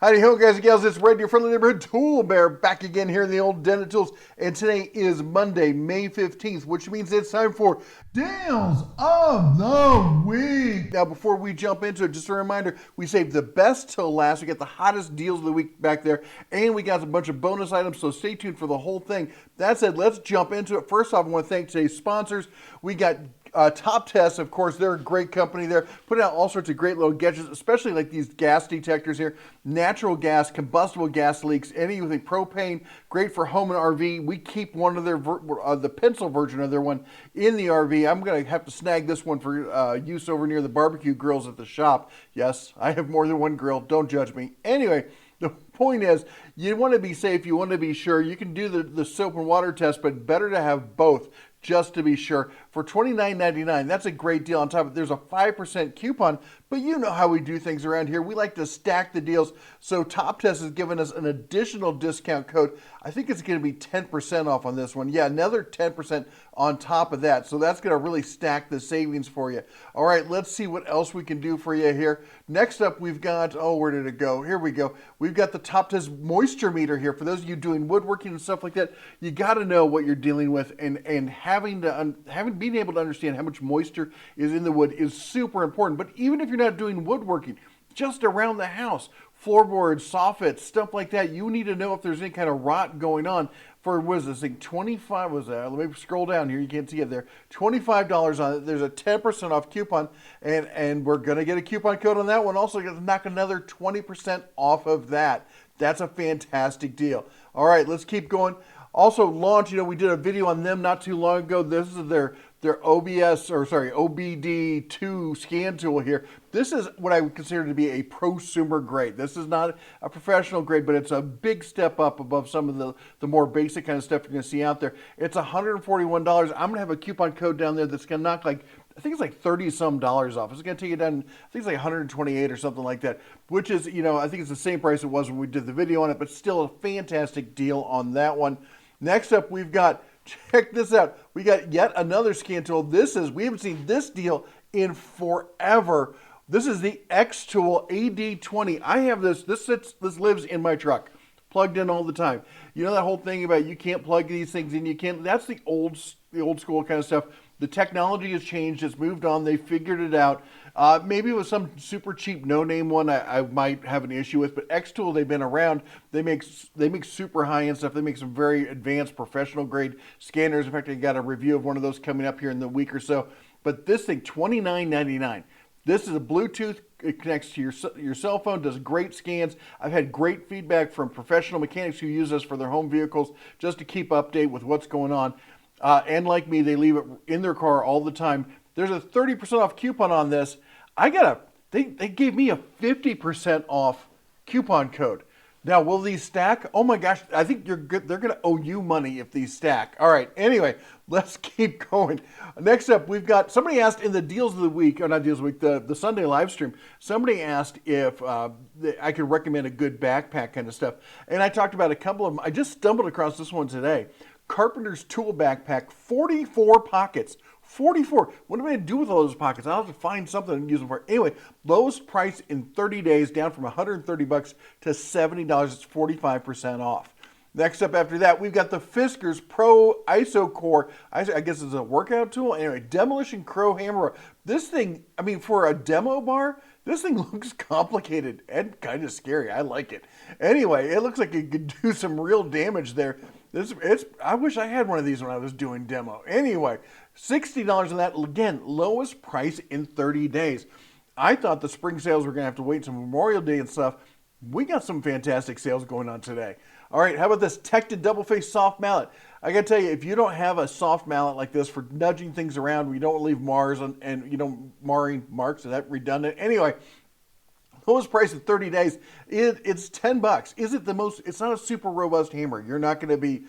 Howdy ho, guys and gals, it's Red, your friendly neighborhood tool bear, back again here in the old den of tools. And today is Monday, May 15th, which means it's time for Deals of the Week. Now, before we jump into it, just a reminder, we saved the best till last. We got the hottest deals of the week back there, and we got a bunch of bonus items, so stay tuned for the whole thing. That said, let's jump into it. First off, I want to thank today's sponsors. We got Top Test, of course, they're a great company there, putting out all sorts of great little gadgets, especially like these gas detectors here, natural gas, combustible gas leaks, anything propane, great for home and RV. We keep one of their, the pencil version of their one in the RV. I'm going to have to snag this one for use over near the barbecue grills at the shop. Yes, I have more than one grill. Don't judge me. Anyway, the point is, you want to be safe, you want to be sure. You can do the soap and water test, but better to have both, just to be sure. For $29.99, that's a great deal. On top of it, there's a 5% coupon, but you know how we do things around here. We like to stack the deals, so Top Test has given us an additional discount code. I think it's going to be 10% off on this one. Yeah, another 10% on top of that, so that's going to really stack the savings for you. All right, let's see what else we can do for you here. Next up, we've got, oh, where did it go? Here we go. We've got the Top Test moisture meter here. For those of you doing woodworking and stuff like that, you got to know what you're dealing with, and being able to understand how much moisture is in the wood is super important. But even if you're not doing woodworking, just around the house, floorboards, soffits, stuff like that, you need to know if there's any kind of rot going on. For, what is this thing, 25, was that? Let me scroll down here, you can't see it there. $25 on it, there's a 10% off coupon, and we're gonna get a coupon code on that one. Also, gonna knock another 20% off of that. That's a fantastic deal. All right, let's keep going. Also, Launch, we did a video on them not too long ago. This is their OBD2 scan tool here. This is what I would consider to be a prosumer grade. This is not a professional grade, but it's a big step up above some of the more basic kind of stuff you're going to see out there. It's $141. I'm going to have a coupon code down there that's going to knock like, I think it's like $30-some off. It's going to take it down, I think it's like 128 or something like that, which is, I think it's the same price it was when we did the video on it, but still a fantastic deal on that one. Next up, we've got, check this out, we got yet another scan tool. We haven't seen this deal in forever. This is the X-Tool AD20. I have this lives in my truck, plugged in all the time. You know that whole thing about you can't plug these things in, that's the old school kind of stuff. The technology has changed, it's moved on, they figured it out. Maybe with some super cheap no-name one I might have an issue with, but X-Tool, they've been around. They make super high-end stuff. They make some very advanced professional grade scanners. In fact, I got a review of one of those coming up here in the week or so. But this thing, $29.99. This is a Bluetooth. It connects to your cell phone, does great scans. I've had great feedback from professional mechanics who use this for their home vehicles just to keep update with what's going on. And like me, they leave it in their car all the time. There's a 30% off coupon on this. They gave me a 50% off coupon code. Now, will these stack? Oh my gosh, I think you're good. They're going to owe you money if these stack. All right, anyway, let's keep going. Next up, we've got, somebody asked in the Deals of the Week, or not Deals of the Week, the Sunday live stream, somebody asked if I could recommend a good backpack kind of stuff. And I talked about a couple of them. I just stumbled across this one today. Carpenter's Tool Backpack, 44 pockets. 44. What am I going to do with all those pockets? I'll have to find something and use them for. Anyway, lowest price in 30 days, down from $130 to $70. It's 45% off. Next up after that, we've got the Fiskars Pro ISO Core. I guess it's a workout tool. Anyway, Demolition Crow Hammer. This thing, for a demo bar, this thing looks complicated and kind of scary. I like it. Anyway, it looks like it could do some real damage there. I wish I had one of these when I was doing demo. Anyway, $60 on that. Again, lowest price in 30 days. I thought the spring sales were going to have to wait until Memorial Day and stuff. We got some fantastic sales going on today. All right, how about this Tecton Double Face Soft Mallet? I got to tell you, if you don't have a soft mallet like this for nudging things around, we don't leave mars and marring marks. Is that redundant? Anyway, lowest price in 30 days, it's $10. Is it the most, it's not a super robust hammer. You're not going to be,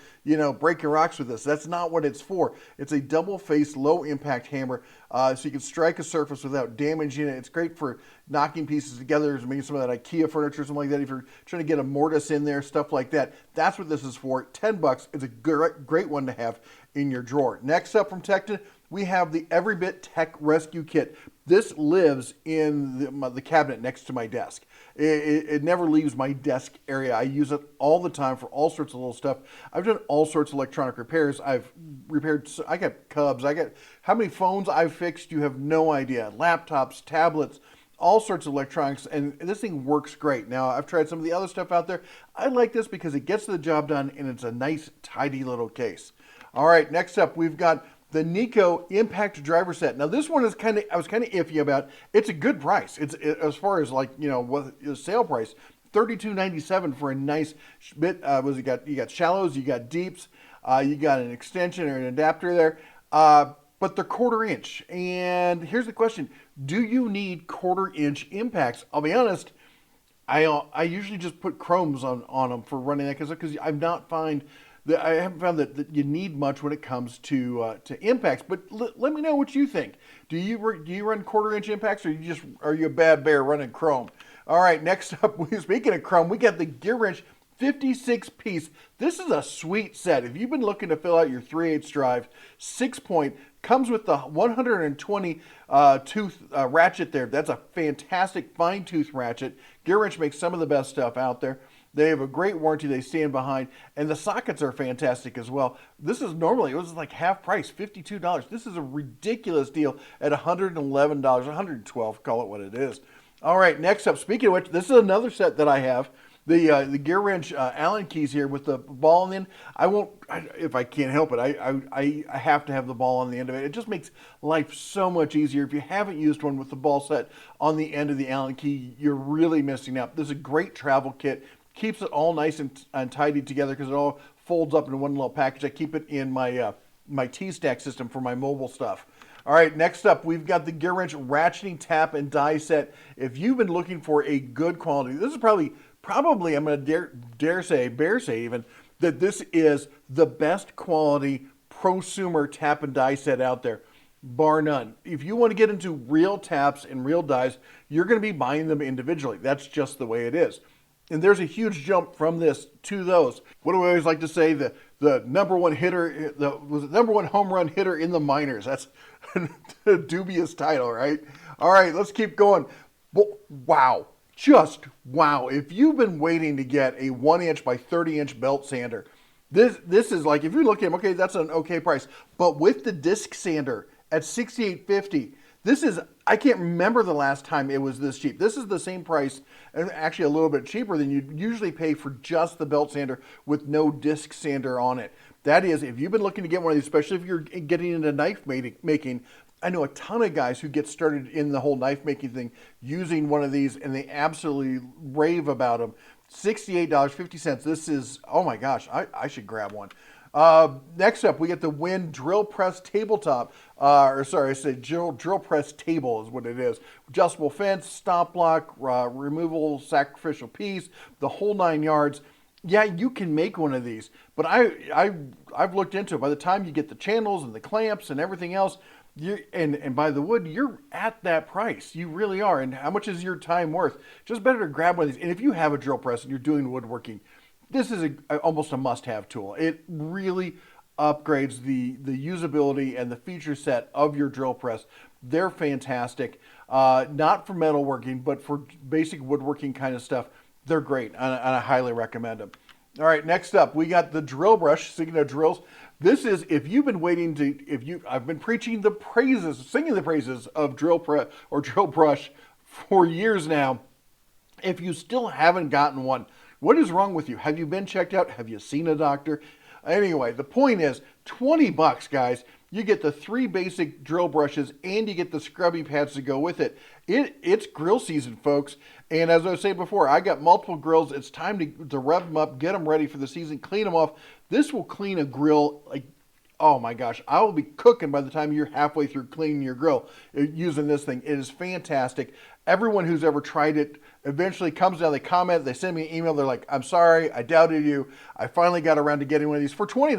breaking rocks with this. That's not what it's for. It's a double face, low impact hammer. So you can strike a surface without damaging it. It's great for knocking pieces together, maybe some of that IKEA furniture, something like that. If you're trying to get a mortise in there, stuff like that. That's what this is for. $10. It's a great one to have in your drawer. Next up from Tecton, we have the Every Bit Tech Rescue Kit. This lives in the cabinet next to my desk. It never leaves my desk area. I use it all the time for all sorts of little stuff. I've done all sorts of electronic repairs. I've repaired, I got Cubs. How many phones I've fixed, you have no idea. Laptops, tablets, all sorts of electronics, and this thing works great. Now, I've tried some of the other stuff out there. I like this because it gets the job done, and it's a nice, tidy little case. All right, next up, we've got the Nico Impact Driver Set. Now, this one is I was kind of iffy about. It's a good price. As far as like, what the sale price, $32.97 for a nice bit. You got shallows, you got deeps, you got an extension or an adapter there. But they're 1/4 inch. And here's the question: do you need 1/4 inch impacts? I'll be honest. I usually just put chromes on them for running that because I haven't found that you need much when it comes to impacts. But let me know what you think. Do you run 1/4 inch impacts, or are you a bad bear running chrome? All right, next up, speaking of chrome, we got the Gear Wrench 56 piece. This is a sweet set. If you've been looking to fill out your 3/8 drive, 6-point, comes with the 120 tooth ratchet there. That's a fantastic fine tooth ratchet. Gear Wrench makes some of the best stuff out there. They have a great warranty they stand behind, and the sockets are fantastic as well. This is normally, it was like half price, $52. This is a ridiculous deal at $111, $112, call it what it is. All right, next up, speaking of which, this is another set that I have. The Gear Wrench Allen keys here with the ball on the end. If I can't help it, I have to have the ball on the end of it. It just makes life so much easier. If you haven't used one with the ball set on the end of the Allen key, you're really missing out. This is a great travel kit. Keeps it all nice and tidy together because it all folds up into one little package. I keep it in my T-stack system for my mobile stuff. All right, next up, we've got the Gear Wrench ratcheting tap and die set. If you've been looking for a good quality, this is probably I'm going to dare say even, that this is the best quality prosumer tap and die set out there, bar none. If you want to get into real taps and real dies, you're going to be buying them individually. That's just the way it is. And there's a huge jump from this to those. What do I always like to say? The number one hitter, was the number one home run hitter in the minors. That's a dubious title, right? All right, let's keep going. Wow. Just wow. If you've been waiting to get a 1-inch by 30-inch belt sander, this is like, if you look at them, okay, that's an okay price. But with the disc sander at $68.50, I can't remember the last time it was this cheap. This is the same price, and actually a little bit cheaper than you'd usually pay for just the belt sander with no disc sander on it. That is, if you've been looking to get one of these, especially if you're getting into knife making, I know a ton of guys who get started in the whole knife making thing using one of these, and they absolutely rave about them. $68.50. This is, oh my gosh, I should grab one. Next up, we get the Win Drill Press Tabletop. Drill Press Table is what it is. Adjustable fence, stop block, removable sacrificial piece, the whole 9 yards. Yeah, you can make one of these, but I've looked into it. By the time you get the channels and the clamps and everything else, and by the wood, you're at that price. You really are. And how much is your time worth? Just better to grab one of these. And if you have a drill press and you're doing woodworking, this is almost a must-have tool. It really upgrades the usability and the feature set of your drill press. They're fantastic. Not for metalworking, but for basic woodworking kind of stuff. They're great, and I highly recommend them. All right, next up, we got the drill brush. Speaking of drills, this is, if you've been waiting to, I've been singing the praises of drill brush for years now. If you still haven't gotten one, what is wrong with you? Have you been checked out? Have you seen a doctor? Anyway, the point is, $20, guys. You get the 3 basic drill brushes, and you get the scrubby pads to go with it. It's grill season, folks. And as I said before, I got multiple grills. It's time to rev them up, get them ready for the season, clean them off. This will clean a grill like, oh my gosh, I will be cooking by the time you're halfway through cleaning your grill using this thing. It is fantastic. Everyone who's ever tried it eventually comes down, they comment, they send me an email, they're like, I'm sorry, I doubted you. I finally got around to getting one of these for $20.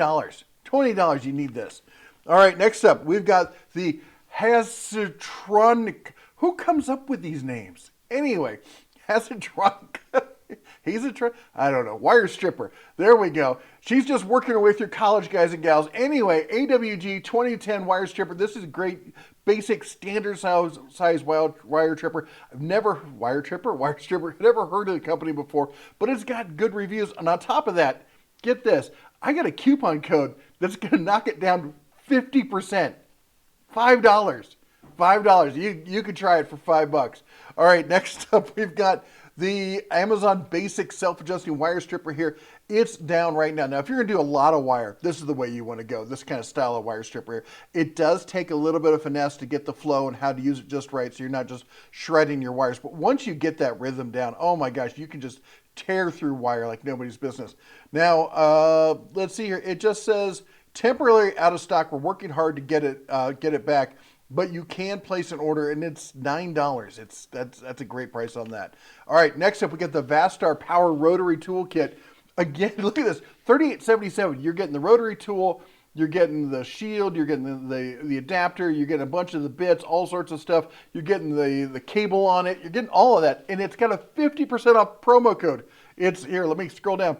$20, you need this. All right, next up, we've got the Hazitronic. Who comes up with these names? Anyway, Hazitronic He's I don't know, wire stripper. There we go. She's just working her way through college, guys and gals. Anyway, AWG 2010 wire stripper. This is a great, basic, standard size wire stripper. I've never, wire stripper, never heard of the company before, but it's got good reviews. And on top of that, get this, I got a coupon code that's going to knock it down 50%. $5. $5. You could try it for $5. All right, next up we've got the Amazon Basic Self-Adjusting Wire Stripper here. It's down right now. Now, if you're going to do a lot of wire, this is the way you want to go, this kind of style of wire stripper here. It does take a little bit of finesse to get the flow and how to use it just right, so you're not just shredding your wires. But once you get that rhythm down, oh my gosh, you can just tear through wire like nobody's business. Now, let's see here. It just says temporarily out of stock. We're working hard to get it back. But you can place an order, and it's $9. That's a great price on that. All right, next up we got the Vastar Power Rotary Toolkit. Again, look at this, $38.77. You're getting the rotary tool, you're getting the shield, you're getting the adapter, you're getting a bunch of the bits, all sorts of stuff. You're getting the cable on it. You're getting all of that, and it's got a 50% off promo code. It's here. Let me scroll down.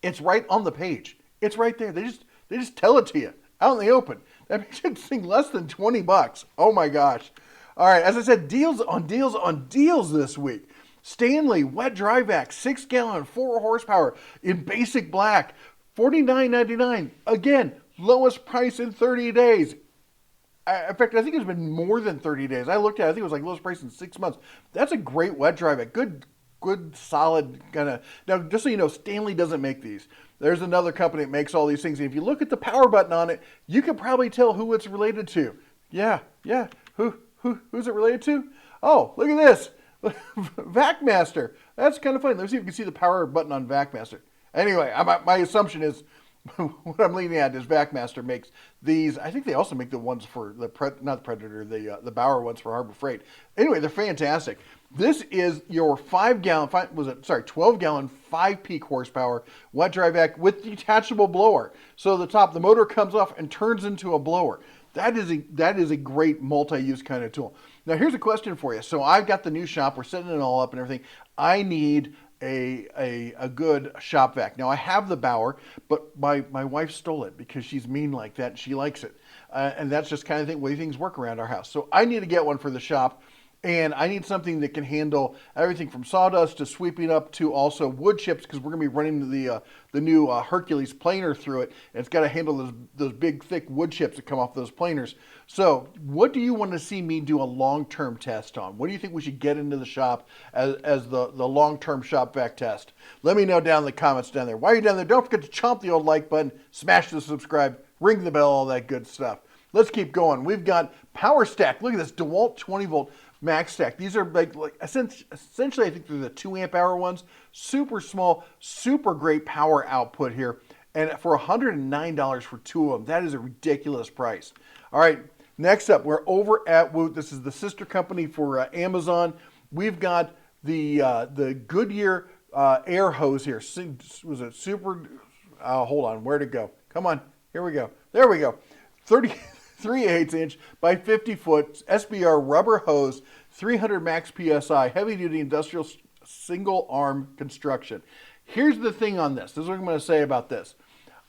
It's right on the page. It's right there. They just tell it to you out in the open. That makes it seem less than $20. Oh my gosh. All right, as I said, deals on deals on deals this week. Stanley Wet Dry Vac, 6-gallon, 4 horsepower in basic black, $49.99. Again, lowest price in 30 days. In fact, I think it's been more than 30 days. I looked at it, I think it was like lowest price in 6 months. That's a great wet dry vac. Good, solid kind of. Now, just so you know, Stanley doesn't make these. There's another company that makes all these things. And if you look at the power button on it, you can probably tell who it's related to. Yeah. Who's it related to? Oh, look at this. VacMaster. That's kind of funny. Let's see if you can see the power button on VacMaster. Anyway, my assumption is what I'm leaning at is VacMaster makes these. I think they also make the ones for not the Predator, the Bauer ones for Harbor Freight. Anyway, they're fantastic. This is your 12-gallon, 5-peak horsepower wet dry vac with detachable blower. So the motor comes off and turns into a blower. That is a great multi-use kind of tool. Now here's a question for you. So I've got the new shop. We're setting it all up and everything. I need a good shop vac. Now I have the Bauer, but my wife stole it because she's mean like that and she likes it. And that's just kind of the way things work around our house. So I need to get one for the shop. And I need something that can handle everything from sawdust to sweeping up to also wood chips, because we're going to be running the new Hercules planer through it. And it's got to handle those big, thick wood chips that come off those planers. So what do you want to see me do a long-term test on? What do you think we should get into the shop as the long-term shop vac test? Let me know down in the comments down there. While you're down there, don't forget to chomp the old like button, smash the subscribe, ring the bell, all that good stuff. Let's keep going. We've got Power Stack. Look at this, DeWalt 20-volt. Max Stack. These are like essentially, I think they're the 2 amp hour ones. Super small, super great power output here. And for $109 for 2 of them, that is a ridiculous price. All right, next up, we're over at Woot. This is the sister company for Amazon. We've got the Goodyear air hose here. Was it super? Hold on, where'd it go? Come on, here we go. There we go. 3/8 inch by 50 foot SBR rubber hose, 300 max PSI, heavy duty industrial single arm construction. Here's the thing on this. This is what I'm going to say about this.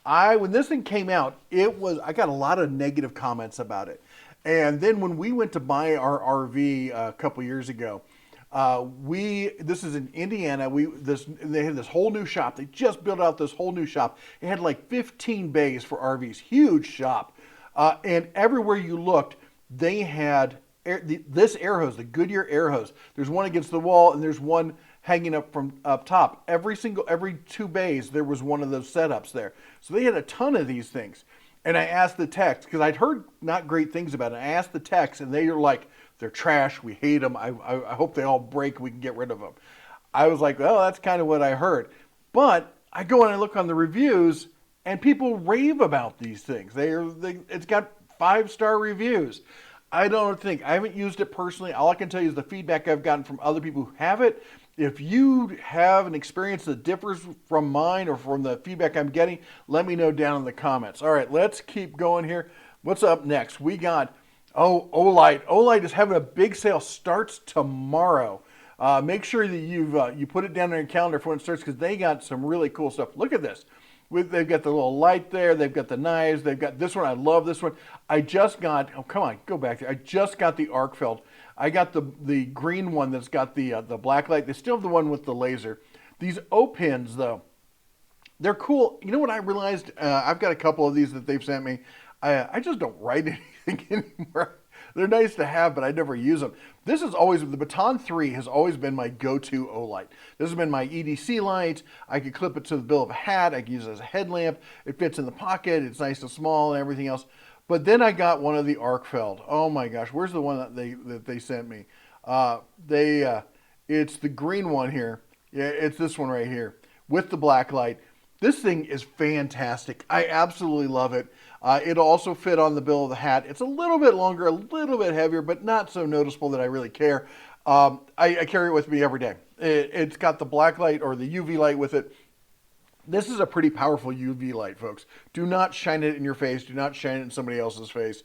When this thing came out, I got a lot of negative comments about it. And then when we went to buy our RV a couple years ago, this is in Indiana. They had this whole new shop. They just built out this whole new shop. It had like 15 bays for RVs, huge shop. And everywhere you looked, they had this air hose, the Goodyear air hose. There's one against the wall, and there's one hanging up from up top. Every 2 bays, there was one of those setups there. So they had a ton of these things. And I asked the techs, because I'd heard not great things about it. I asked the techs, and they were like, they're trash. We hate them. I hope they all break. We can get rid of them. I was like, well, that's kind of what I heard. But I go and I look on the reviews, and people rave about these things. It's got 5-star reviews. I haven't used it personally. All I can tell you is the feedback I've gotten from other people who have it. If you have an experience that differs from mine or from the feedback I'm getting, let me know down in the comments. All right, let's keep going here. What's up next? We got, Olight. Olight is having a big sale. Starts tomorrow. Make sure that you put it down on your calendar for when it starts because they got some really cool stuff. Look at this. They've got the little light there. They've got the knives. They've got this one. I love this one. I just got, oh, come on, go back there. I just got the arc felt. I got the green one that's got the black light. They still have the one with the laser. These O-pins, though, they're cool. You know what I realized? I've got a couple of these that they've sent me. I just don't write anything anymore. They're nice to have, but I never use them. This is always, the Baton 3 has always been my go-to O-light. This has been my EDC light. I could clip it to the bill of a hat. I could use it as a headlamp. It fits in the pocket. It's nice and small and everything else. But then I got one of the Arcfeld. Oh my gosh, where's the one that they sent me? It's the green one here. Yeah, it's this one right here with the black light. This thing is fantastic. I absolutely love it. It'll also fit on the bill of the hat. It's a little bit longer, a little bit heavier, but not so noticeable that I really care. I carry it with me every day. It's got the black light or the UV light with it. This is a pretty powerful UV light, folks. Do not shine it in your face. Do not shine it in somebody else's face.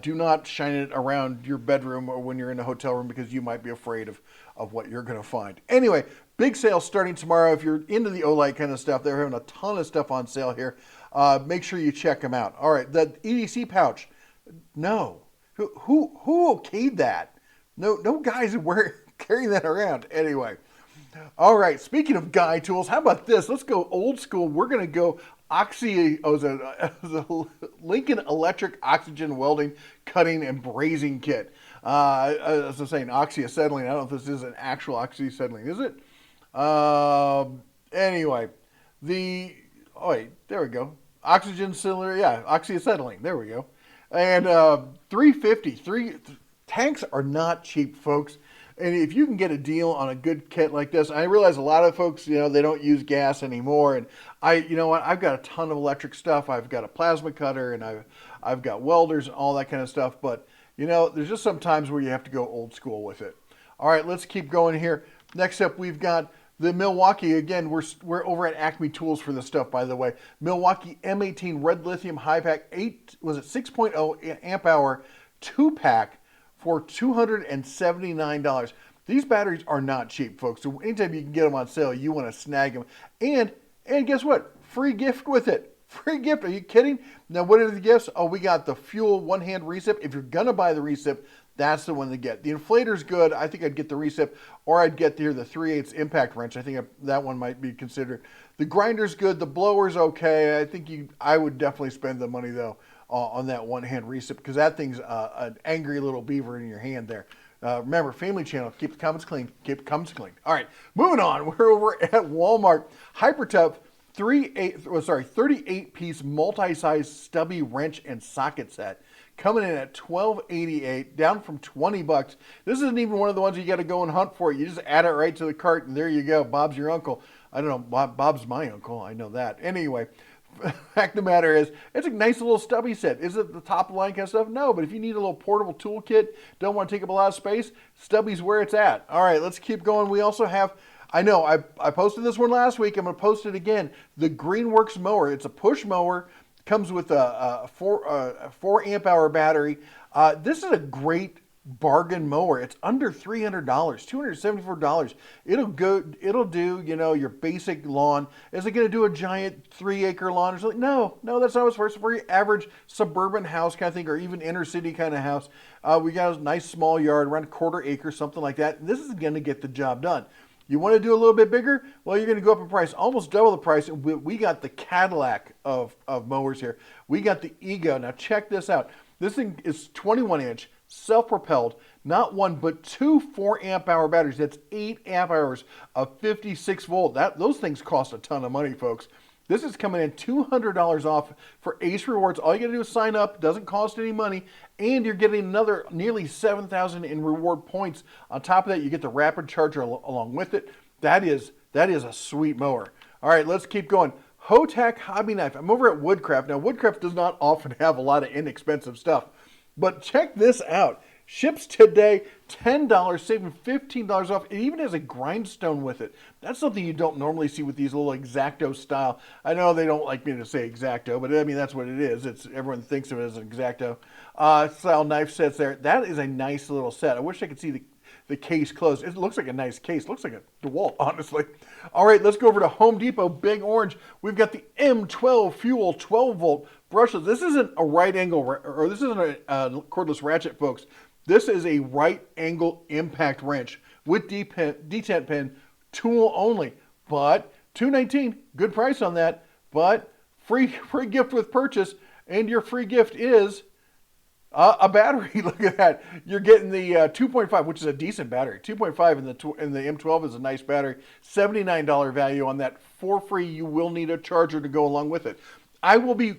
Do not shine it around your bedroom or when you're in a hotel room because you might be afraid of what you're going to find. Anyway, big sale starting tomorrow. If you're into the O-light kind of stuff, they're having a ton of stuff on sale here. Make sure you check them out. All right, the EDC pouch. No. Who okayed that? No guys are carrying that around. Anyway. All right, speaking of guy tools, how about this? Let's go old school. We're going to go Lincoln Electric Oxygen Welding, Cutting, and Brazing Kit. As I'm saying, oxyacetylene. I don't know if this is an actual oxyacetylene, is it? Anyway, there we go. Oxygen cylinder, yeah, oxyacetylene. There we go. And 350. Tanks are not cheap, folks. And if you can get a deal on a good kit like this, I realize a lot of folks, they don't use gas anymore. And I've got a ton of electric stuff. I've got a plasma cutter and I've got welders and all that kind of stuff. But, there's just some times where you have to go old school with it. All right, let's keep going here. Next up, we've got the Milwaukee. Again, we're over at Acme Tools for this stuff, by the way. Milwaukee M18 Red Lithium High Pack 6.0 amp hour 2-pack. For $279. These batteries are not cheap, folks. So anytime you can get them on sale, you want to snag them. And guess what? Free gift with it. Free gift. Are you kidding? Now, what are the gifts? Oh, we got the Fuel one-hand recip. If you're going to buy the recip, that's the one to get. The inflator's good. I think I'd get the recip, or I'd get the 3/8 impact wrench. I think that one might be considered. The grinder's good. The blower's okay. I would definitely spend the money, though, on that one-hand recip because that thing's an angry little beaver in your hand there. Remember, family channel, keep the comments clean, keep the comments clean. All right, moving on. We're over at Walmart. HyperTough 38-piece multi-size stubby wrench and socket set. Coming in at $12.88, down from $20. This isn't even one of the ones you got to go and hunt for. You just add it right to the cart, and there you go. Bob's your uncle. I don't know. Bob's my uncle. I know that. Anyway. Fact of the matter is, it's a nice little stubby set. Is it the top of the line kind of stuff? No, but if you need a little portable toolkit, don't want to take up a lot of space, stubby's where it's at. All right, let's keep going. We also have, I posted this one last week. I'm going to post it again. The Greenworks mower. It's a push mower. Comes with a 4 amp hour battery. This is a great bargain mower. It's under $300, $274. It'll do, your basic lawn. Is it going to do a giant 3-acre lawn or something? No, that's not what's for. It's for your average suburban house kind of thing, or even inner city kind of house. We got a nice small yard, around a 1/4 acre, something like that. And this is going to get the job done. You want to do a little bit bigger? Well, you're going to go up in price, almost double the price. We got the Cadillac of mowers here. We got the Ego. Now check this out. This thing is 21-inch. Self-propelled, not one but two 4 amp hour batteries. That's 8 amp hours of 56 volt. Those things cost a ton of money, folks. This is coming in $200 off for Ace Rewards. All you got to do is sign up. Doesn't cost any money, and you're getting another nearly 7,000 in reward points. On top of that, you get the rapid charger along with it. That is a sweet mower. All right, let's keep going. Hotak Hobby Knife. I'm over at Woodcraft. Now, Woodcraft does not often have a lot of inexpensive stuff. But check this out. Ships today, $10, saving $15 off. It even has a grindstone with it. That's something you don't normally see with these little X-Acto style. I know they don't like me to say X-Acto, but that's what it is. Everyone thinks of it as an X-Acto style knife sets there. That is a nice little set. I wish I could see the case closed. It looks like a nice case. It looks like a DeWalt, honestly. All right, let's go over to Home Depot, Big Orange. We've got the M12 Fuel 12-volt brushless. This isn't a right angle, or this isn't a cordless ratchet, folks. This is a right angle impact wrench with detent pin, tool only. But $219, good price on that. But free gift with purchase, and your free gift is a battery. Look at that. You're getting the 2.5, which is a decent battery. 2.5 in the M12 is a nice battery. $79 value on that. For free, you will need a charger to go along with it. I will be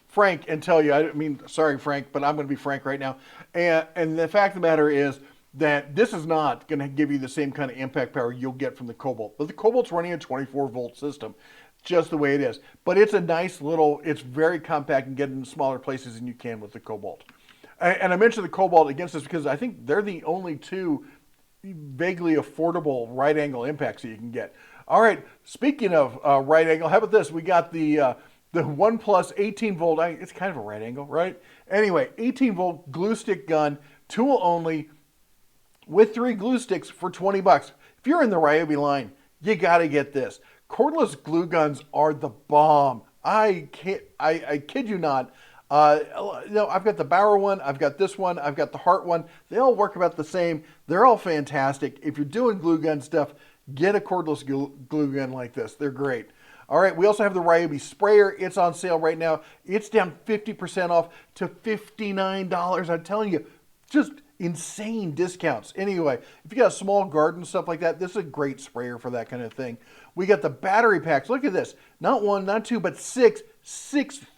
frank and tell you, I mean, sorry, Frank, but I'm going to be frank right now. And the fact of the matter is that this is not going to give you the same kind of impact power you'll get from the Cobalt. But the Cobalt's running a 24-volt system, just the way it is. But it's a nice little, it's very compact and get in smaller places than you can with the Cobalt. And I mentioned the Cobalt against this because I think they're the only two vaguely affordable right angle impacts that you can get. All right, speaking of right angle, how about this? We got the OnePlus 18 volt, it's kind of a right angle, right? Anyway, 18 volt glue stick gun, tool only, with 3 glue sticks for $20. If you're in the Ryobi line, you gotta get this. Cordless glue guns are the bomb. I kid you not. I've got the Bauer one, I've got this one, I've got the Hart one. They all work about the same. They're all fantastic. If you're doing glue gun stuff, get a cordless glue gun like this. They're great. All right, we also have the Ryobi sprayer. It's on sale right now. It's down 50% off to $59. I'm telling you, just insane discounts. Anyway, if you got a small garden, stuff like that, this is a great sprayer for that kind of thing. We got the battery packs. Look at this. Not one, not two, but six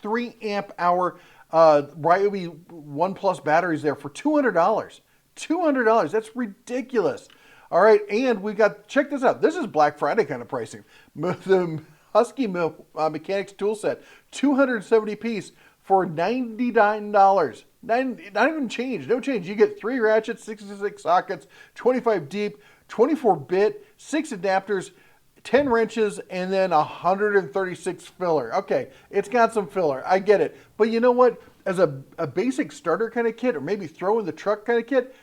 3 amp hour Ryobi OnePlus batteries there for $200. $200. That's ridiculous. All right, and we got, check this out. This is Black Friday kind of pricing. The Husky Mechanics tool set, 270 piece for $99. Not even change, no change. You get 3 ratchets, 66 sockets, 25 deep, 24-bit, 6 adapters, 10 wrenches, and then 136 filler. Okay, it's got some filler. I get it. But you know what? As a basic starter kind of kit, or maybe throw in the truck kind of kit,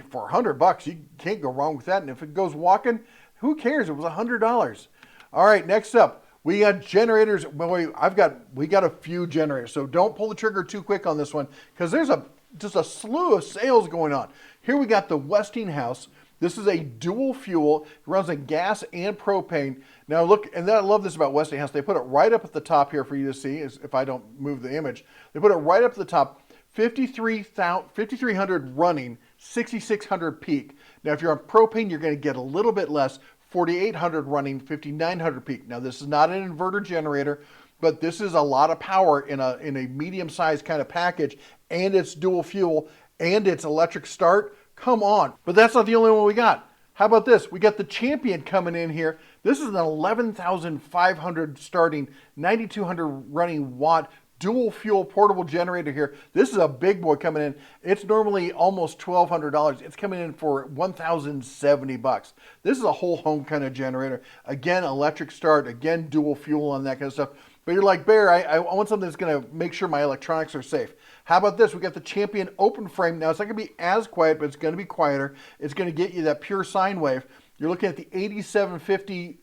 for $100, you can't go wrong with that. And if it goes walking, who cares? It was $100. All right, next up, we got generators. We got a few generators, so don't pull the trigger too quick on this one because there's just a slew of sales going on. Here we got the Westinghouse. This is a dual fuel. It runs on gas and propane. Now look, and then I love this about Westinghouse. They put it right up at the top here for you to see, if I don't move the image. They put it right up at the top, 5,300 running, 6,600 peak. Now if you're on propane, you're going to get a little bit less, 4,800 running, 5,900 peak. Now this is not an inverter generator, but this is a lot of power in a medium-sized kind of package, and it's dual fuel, and it's electric start. Come on. But that's not the only one we got. How about this? We got the Champion coming in here. This is an 11,500 starting, 9,200 running watt dual fuel portable generator here. This is a big boy coming in. It's normally almost $1,200. It's coming in for $1,070. This is a whole home kind of generator. Again, electric start. Again, dual fuel on that kind of stuff. But you're like, Bear, I want something that's going to make sure my electronics are safe. How about this? We got the Champion open frame. Now, it's not going to be as quiet, but it's going to be quieter. It's going to get you that pure sine wave. You're looking at the 8750,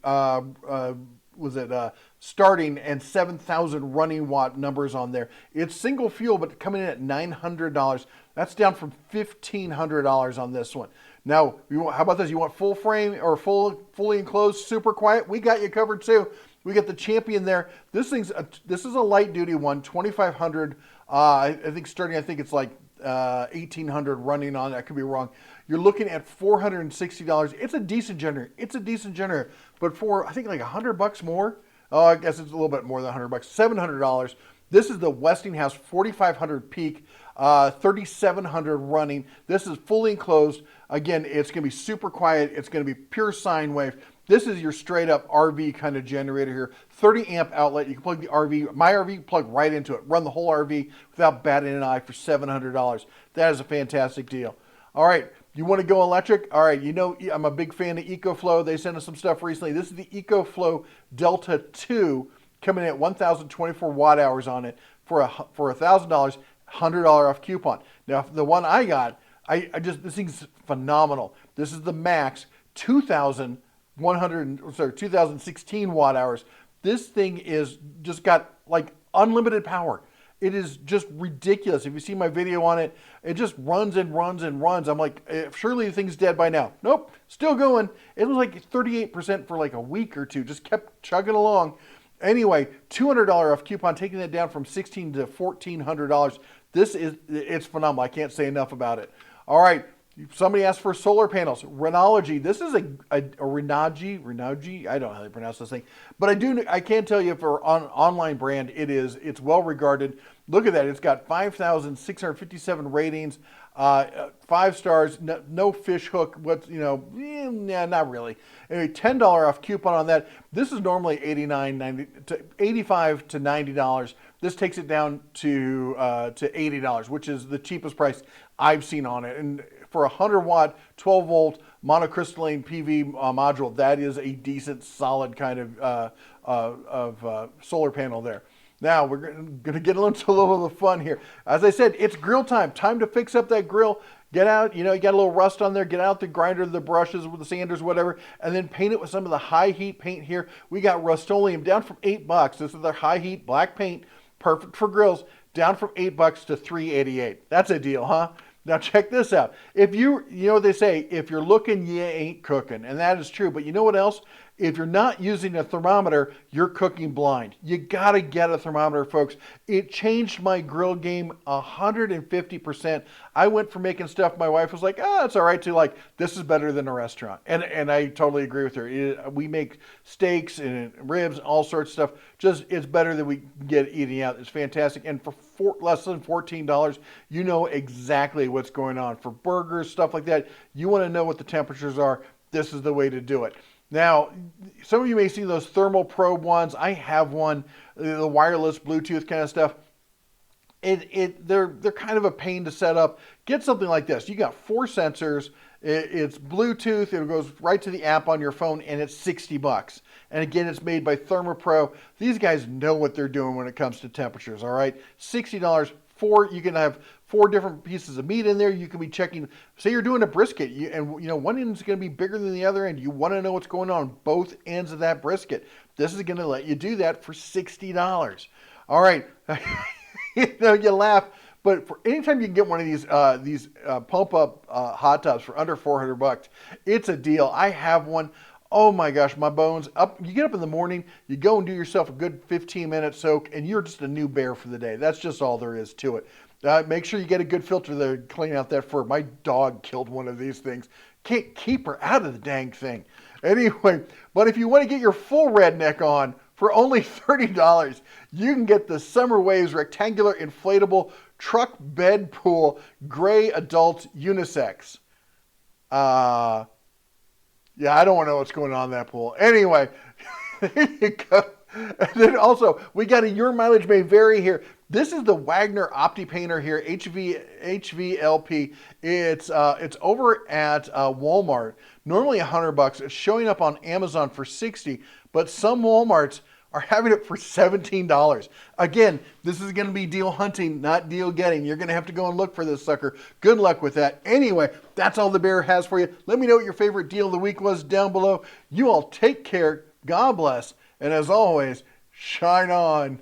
starting and 7,000 running watt numbers on there. It's single fuel, but coming in at $900. That's down from $1,500 on this one. Now, how about this? You want full frame or fully enclosed, super quiet? We got you covered too. We got the Champion there. This is a light duty one, 2,500. I think starting, it's like 1,800 running on. I could be wrong. You're looking at $460. It's a decent generator. But for I think like $100 more. Oh, I guess it's a little bit more than $100. $700. This is the Westinghouse 4,500 peak, 3,700 running. This is fully enclosed. Again, it's going to be super quiet. It's going to be pure sine wave. This is your straight up RV kind of generator here. 30 amp outlet. You can plug the RV, my RV, plug right into it. Run the whole RV without batting an eye for $700. That is a fantastic deal. All right, you want to go electric? All right, you know I'm a big fan of EcoFlow. They sent us some stuff recently. This is the EcoFlow Delta 2 coming in at 1,024 watt hours on it for $1,000, $100 off coupon. Now, the one I got, This thing's phenomenal. This is the max 2016 watt hours. This thing is just got like unlimited power. It is just ridiculous. If you see my video on it, it just runs and runs and runs. I'm like, surely the thing's dead by now. Nope, still going. It was like 38% for like a week or two. Just kept chugging along. Anyway, $200 off coupon, taking that down from $1,600 to $1,400. It's phenomenal. I can't say enough about it. All right. Somebody asked for solar panels. Renology. This is a Renology. I don't know how they pronounce this thing, but I can tell you for an online brand, it's well regarded. Look at that. It's got 5,657 ratings, 5 stars, no fish hook. Not really. Anyway, $10 off coupon on that. This is normally $89, $85 to $90. This takes it down to $80, which is the cheapest price I've seen on it. And for a 100-watt, 12-volt monocrystalline PV module, that is a decent, solid kind of solar panel there. Now, we're going to get into a little of the fun here. As I said, it's grill time. Time to fix up that grill. Get out, you got a little rust on there. Get out the grinder, the brushes, with the sanders, whatever, and then paint it with some of the high heat paint here. We got Rust-Oleum down from $8. This is their high heat black paint, perfect for grills, down from $8 to $3.88. That's a deal, huh? Now check this out. If you know what they say, if you're looking, you ain't cooking. And that is true. But you know what else? If you're not using a thermometer, you're cooking blind. You got to get a thermometer, folks. It changed my grill game 150%. I went from making stuff my wife was like, it's all right, to like, this is better than a restaurant. And I totally agree with her. We make steaks and ribs, all sorts of stuff. Just, it's better than we get eating out. It's fantastic. And for less than $14, you know exactly what's going on. For burgers, stuff like that, you want to know what the temperatures are. This is the way to do it. Now, some of you may see those thermal probe ones. I have one, the wireless Bluetooth kind of stuff. They're kind of a pain to set up. Get something like this. You got 4 sensors. It's Bluetooth. It goes right to the app on your phone, and it's $60. And again, it's made by ThermoPro. These guys know what they're doing when it comes to temperatures. All right, $60. You can have 4 different pieces of meat in there. You can be checking, say you're doing a brisket, and one end is going to be bigger than the other end. You want to know what's going on both ends of that brisket. This is going to let you do that for $60. All right, you laugh, but for anytime you can get one of these pump up hot tubs for under $400, it's a deal. I have one. Oh my gosh, my bones. You get up in the morning, you go and do yourself a good 15-minute soak, and you're just a new bear for the day. That's just all there is to it. Make sure you get a good filter there to clean out that fur. My dog killed one of these things. Can't keep her out of the dang thing. Anyway, but if you want to get your full redneck on for only $30, you can get the Summer Waves rectangular inflatable truck bed pool gray adult unisex. Yeah, I don't want to know what's going on in that pool. Anyway, there you go. And then also, we got a Your Mileage May Vary here. This is the Wagner Opti Painter here, HVLP. It's over at Walmart. Normally $100. It's showing up on Amazon for $60, but some Walmarts are having it for $17. Again, this is going to be deal hunting, not deal getting. You're going to have to go and look for this sucker. Good luck with that. Anyway, that's all the bear has for you. Let me know what your favorite deal of the week was down below. You all take care. God bless. And as always, shine on.